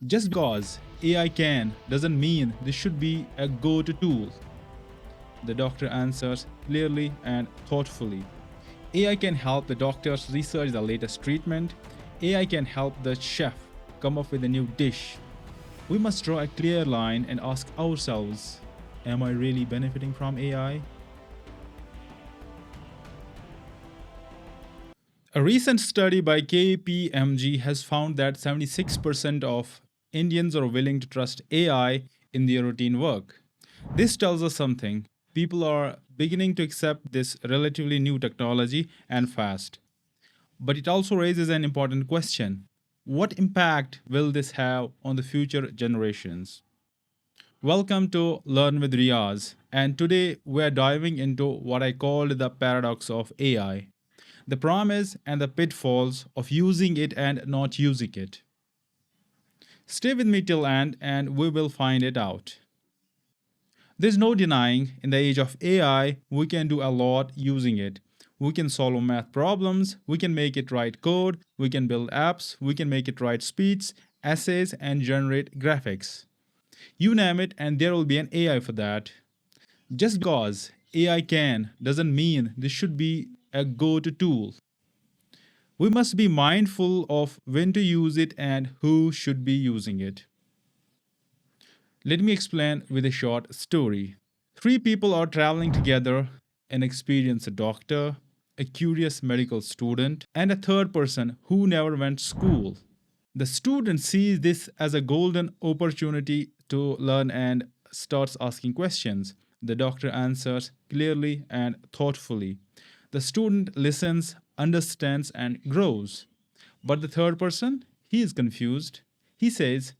Just because AI can doesn't mean this should be a go to tool. The doctor answers clearly and thoughtfully. AI can help the doctors research the latest treatment. AI can help the chef come up with a new dish. We must draw a clear line and ask ourselves, am I really benefiting from AI? A recent study by KPMG has found that 76% of Indians are willing to trust AI in their routine work. This tells us something. People are beginning to accept this relatively new technology and fast. But it also raises an important question. What impact will this have on the future generations? Welcome to Learn with Riyaz, and today we're diving into what I called the paradox of AI, the promise and the pitfalls of using it and not using it. Stay with me till end and we will find it out. There's no denying in the age of AI, we can do a lot using it. We can solve math problems, we can make it write code, we can build apps, we can make it write speech, essays, and generate graphics. You name it, and there will be an AI for that. Just because AI can doesn't mean this should be a go to tool. We must be mindful of when to use it and who should be using it. Let me explain with a short story. Three people are traveling together: an experienced doctor, a curious medical student, and a third person who never went to school. The student sees this as a golden opportunity to learn and starts asking questions. The doctor answers clearly and thoughtfully. The student listens, understands, and grows. But the third person, he is confused. He says,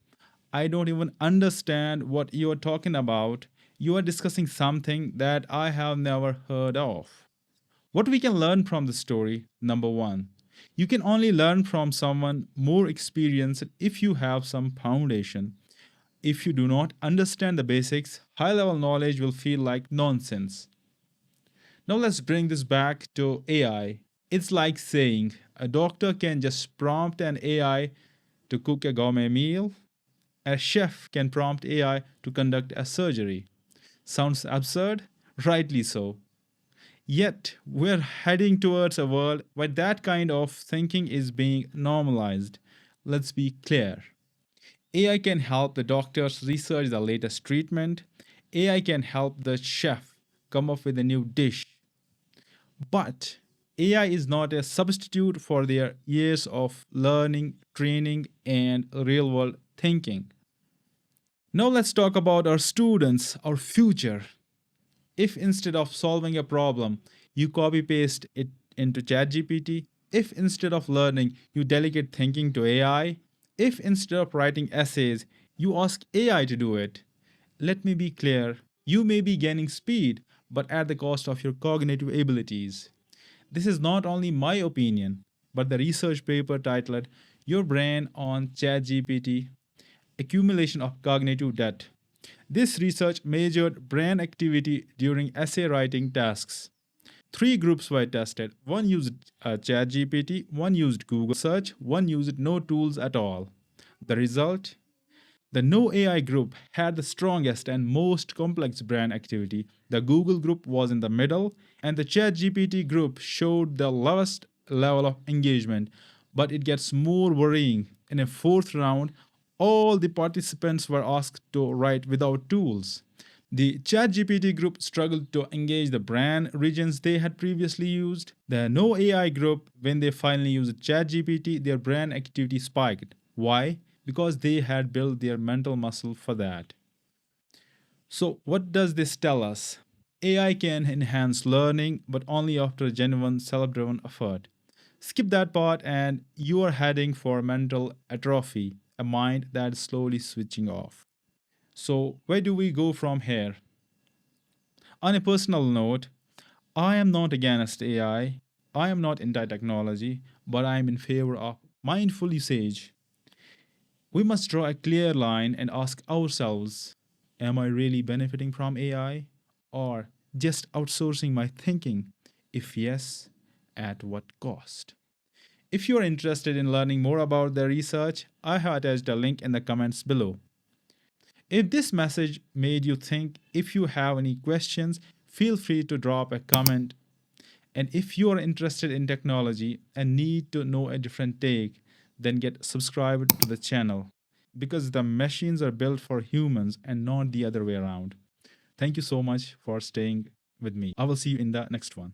I don't even understand what you are talking about. You are discussing something that I have never heard of. What we can learn from the story: number one, you can only learn from someone more experienced if you have some foundation. If you do not understand the basics, high level knowledge will feel like nonsense. Now let's bring this back to AI. It's like saying a doctor can just prompt an AI to cook a gourmet meal. A chef can prompt AI to conduct a surgery. Sounds absurd? Rightly so. Yet, we're heading towards a world where that kind of thinking is being normalized. Let's be clear. AI can help the doctors research the latest treatment. AI can help the chef come up with a new dish. But AI is not a substitute for their years of learning, training, and real world thinking. Now, let's talk about our students, our future. If instead of solving a problem, you copy paste it into ChatGPT, if instead of learning, you delegate thinking to AI, if instead of writing essays, you ask AI to do it, let me be clear, you may be gaining speed, but at the cost of your cognitive abilities. This is not only my opinion, but the research paper titled Your Brain on ChatGPT: Accumulation of Cognitive Debt. This research measured brain activity during essay writing tasks. Three groups were tested. One used ChatGPT, one used Google Search, one used no tools at all. The result? The no AI group had the strongest and most complex brain activity. The Google group was in the middle, and the ChatGPT group showed the lowest level of engagement. But it gets more worrying. In a fourth round, all the participants were asked to write without tools. The ChatGPT group struggled to engage the brain regions they had previously used. The no AI group, when they finally used ChatGPT, their brain activity spiked. Why? Because they had built their mental muscle for that. So, what does this tell us? AI can enhance learning, but only after genuine self driven effort. Skip that part, and you are heading for mental atrophy, a mind that is slowly switching off. So, where do we go from here? On a personal note, I am not against AI. I am not anti technology, but I am in favor of mindful usage. We must draw a clear line and ask ourselves, am I really benefiting from AI or just outsourcing my thinking? If yes, at what cost? If you are interested in learning more about the research, I have attached a link in the comments below. If this message made you think, if you have any questions, feel free to drop a comment. And if you are interested in technology and need to know a different take, then get subscribed to the channel because the machines are built for humans and not the other way around. Thank you so much for staying with me. I will see you in the next one.